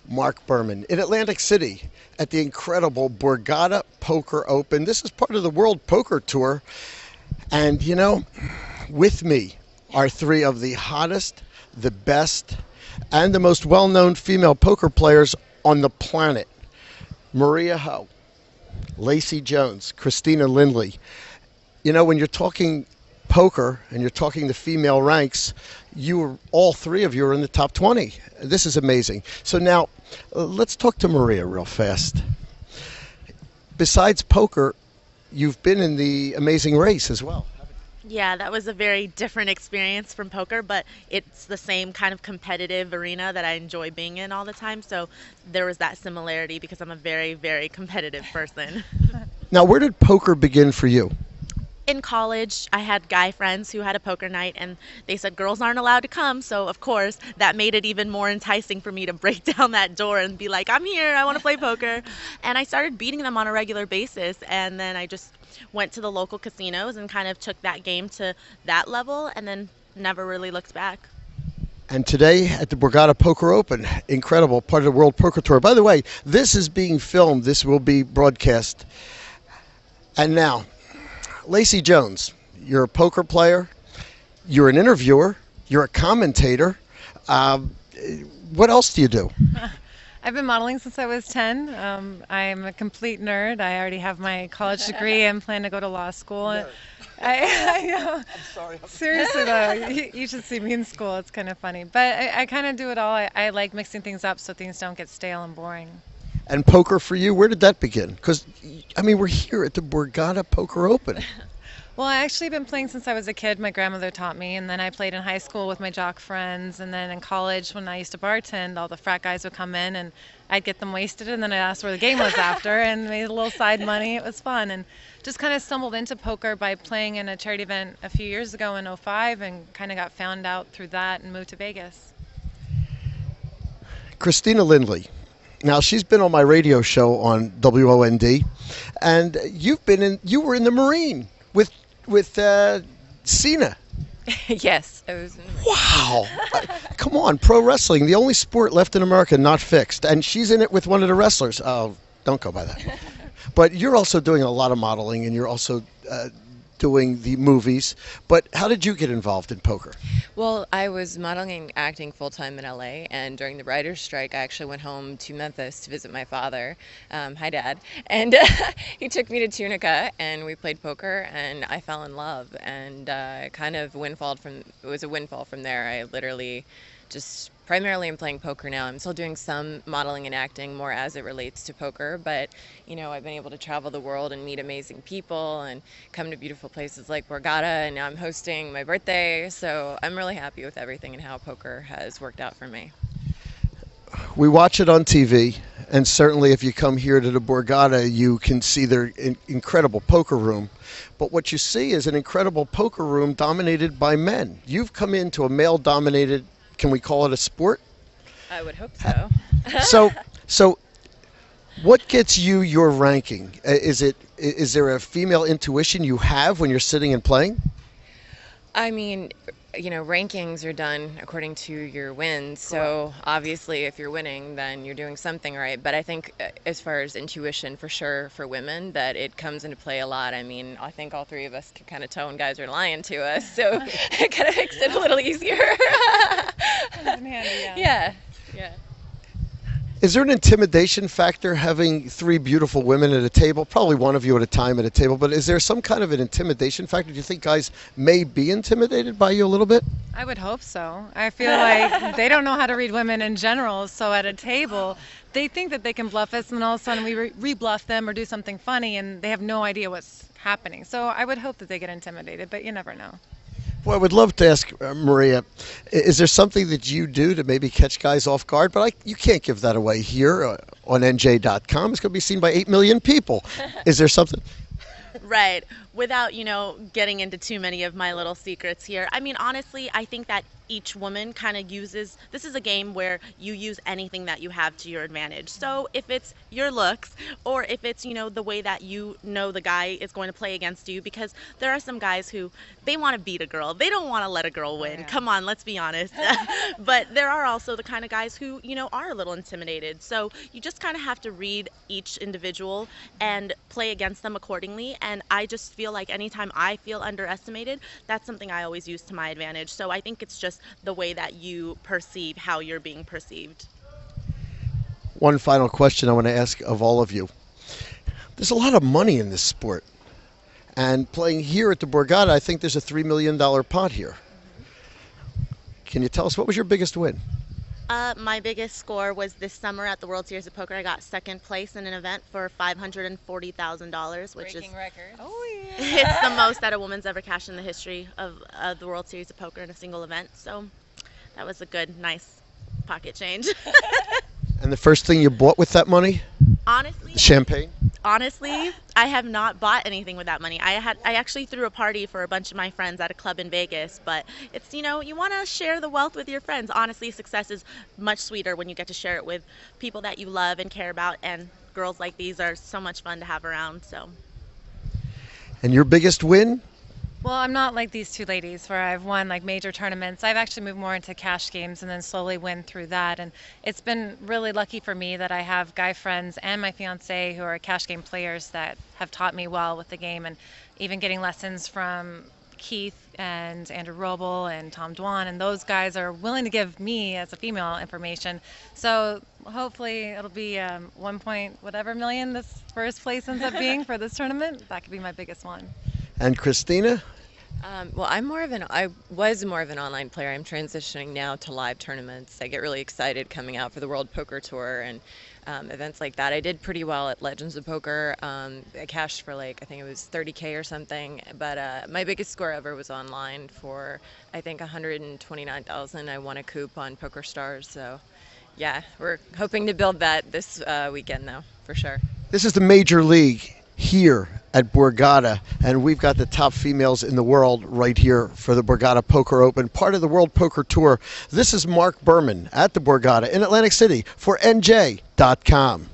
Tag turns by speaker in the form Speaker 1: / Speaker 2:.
Speaker 1: Marc Berman in Atlantic City at the incredible Borgata-Poker-Open. This is part of the World Poker Tour. And, with me are three of the hottest, the best, and the most well-known female poker players on the planet. Maria Ho, Lacey Jones, Christina Lindley. When you're talking poker and you're talking the female ranks, all three of you are in the top 20. This is amazing. So now, let's talk to Maria real fast. Besides poker, you've been in the Amazing Race as well.
Speaker 2: Yeah, that was a very different experience from poker, but it's the same kind of competitive arena that I enjoy being in all the time. So there was that similarity because I'm a very, very competitive person.
Speaker 1: Now, where did poker begin for you?
Speaker 2: In college, I had guy friends who had a poker night, and they said girls aren't allowed to come. So, of course, that made it even more enticing for me to break down that door and be like, I'm here, I want to play poker. And I started beating them on a regular basis, and then I just went to the local casinos and kind of took that game to that level, and then never really looked back.
Speaker 1: And today at the Borgata Poker Open, incredible, part of the World Poker Tour. By the way, this is being filmed. This will be broadcast. And now, Lacey Jones, you're a poker player, you're an interviewer, you're a commentator. What else do you do?
Speaker 3: I've been modeling since I was 10. I'm a complete nerd. I already have my college degree and plan to go to law school. I know.
Speaker 1: I'm sorry.
Speaker 3: Seriously though, you should see me in school. It's kind of funny. But I kind of do it all. I like mixing things up so things don't get stale and boring.
Speaker 1: And poker for you, where did that begin? Because, we're here at the Borgata Poker Open.
Speaker 3: Well, I actually been playing since I was a kid. My grandmother taught me, and then I played in high school with my jock friends, and then in college when I used to bartend, all the frat guys would come in, and I'd get them wasted, and then I'd ask where the game was after, and made a little side money. It was fun, and just kind of stumbled into poker by playing in a charity event a few years ago in '05, and kind of got found out through that and moved to Vegas.
Speaker 1: Christina Lindley. Now, she's been on my radio show on WOND, and you were in the Marine with Cena.
Speaker 4: Yes, I was.
Speaker 1: Wow. Come on, pro wrestling, the only sport left in America not fixed, and she's in it with one of the wrestlers. Oh, don't go by that. But you're also doing a lot of modeling, and you're also doing the movies. But how did you get involved in poker?
Speaker 4: Well, I was modeling and acting full-time in LA, and during the writer's strike, I actually went home to Memphis to visit my father. Hi, Dad. And he took me to Tunica, and we played poker, and I fell in love. And it was a windfall from there. I literally just primarily am playing poker now. I'm still doing some modeling and acting more as it relates to poker, but I've been able to travel the world and meet amazing people and come to beautiful places like Borgata, and now I'm hosting my birthday, so I'm really happy with everything and how poker has worked out for me.
Speaker 1: We watch it on TV, and certainly if you come here to the Borgata, you can see their incredible poker room. But what you see is an incredible poker room dominated by men. You've come into a male-dominated, can we call it a sport?
Speaker 4: I would hope so.
Speaker 1: So what gets you your ranking? Is there a female intuition you have when you're sitting and playing?
Speaker 4: I mean, rankings are done according to your wins. So obviously, if you're winning, then you're doing something right. But I think as far as intuition, for sure, for women, that it comes into play a lot. I mean, I think all three of us can kind of tell when guys are lying to us. So it kind of makes it a little easier. Yeah.
Speaker 1: Is there an intimidation factor having three beautiful women at a table? Probably one of you at a time at a table, but is there some kind of an intimidation factor? Do you think guys may be intimidated by you a little bit?
Speaker 3: I would hope so. I feel like they don't know how to read women in general, so at a table, they think that they can bluff us, and all of a sudden we re-bluff them or do something funny, and they have no idea what's happening. So I would hope that they get intimidated, but you never know.
Speaker 1: Well, I would love to ask Maria, is there something that you do to maybe catch guys off guard? But you can't give that away here on NJ.com. It's going to be seen by 8 million people. Is there something?
Speaker 2: Right. Without, getting into too many of my little secrets here. I mean, honestly, I think that each woman kind of uses, this is a game where you use anything that you have to your advantage. So if it's your looks, or if it's, the way that the guy is going to play against you, because there are some guys who they want to beat a girl. They don't want to let a girl win.
Speaker 3: yeah.
Speaker 2: Come on, let's be honest. But there are also the kind of guys who, are a little intimidated. So you just kind of have to read each individual and play against them accordingly. And I just feel like anytime I feel underestimated, that's something I always use to my advantage. So I think it's just the way that you perceive how you're being perceived.
Speaker 1: One final question I want to ask of all of you. There's a lot of money in this sport. And playing here at the Borgata, I think there's a $3 million pot here. Can you tell us, what was your biggest win?
Speaker 2: My biggest score was this summer at the World Series of Poker. I got second place in an event for $540,000, which
Speaker 3: Breaking
Speaker 2: is
Speaker 3: record.
Speaker 4: Oh yeah.
Speaker 2: it's the most that a woman's ever cashed in the history of the World Series of Poker in a single event. So that was a good, nice pocket change.
Speaker 1: And the first thing you bought with that money?
Speaker 2: Honestly,
Speaker 1: Champagne?
Speaker 2: Honestly, I have not bought anything with that money. I actually threw a party for a bunch of my friends at a club in Vegas, but it's, you want to share the wealth with your friends. Honestly, success is much sweeter when you get to share it with people that you love and care about, and girls like these are so much fun to have around. So
Speaker 1: And your biggest win?
Speaker 3: Well, I'm not like these two ladies where I've won like major tournaments. I've actually moved more into cash games and then slowly win through that. And it's been really lucky for me that I have guy friends and my fiance who are cash game players that have taught me well with the game, and even getting lessons from Keith and Andrew Roble and Tom Dwan, and those guys are willing to give me as a female information. So hopefully it'll be 1 point whatever million this first place ends up being for this tournament. That could be my biggest one.
Speaker 1: And Christina?
Speaker 4: Well, I was more of an online player. I'm transitioning now to live tournaments. I get really excited coming out for the World Poker Tour and events like that. I did pretty well at Legends of Poker. I cashed for I think it was 30K or something. But my biggest score ever was online for, I think, 129,000. I won a coup on Poker Stars. So, yeah, we're hoping to build that this weekend, though, for sure.
Speaker 1: This is the Major League here at Borgata, and we've got the top females in the world right here for the Borgata Poker Open, part of the World Poker Tour. This is Marc Berman at the Borgata in Atlantic City for NJ.com.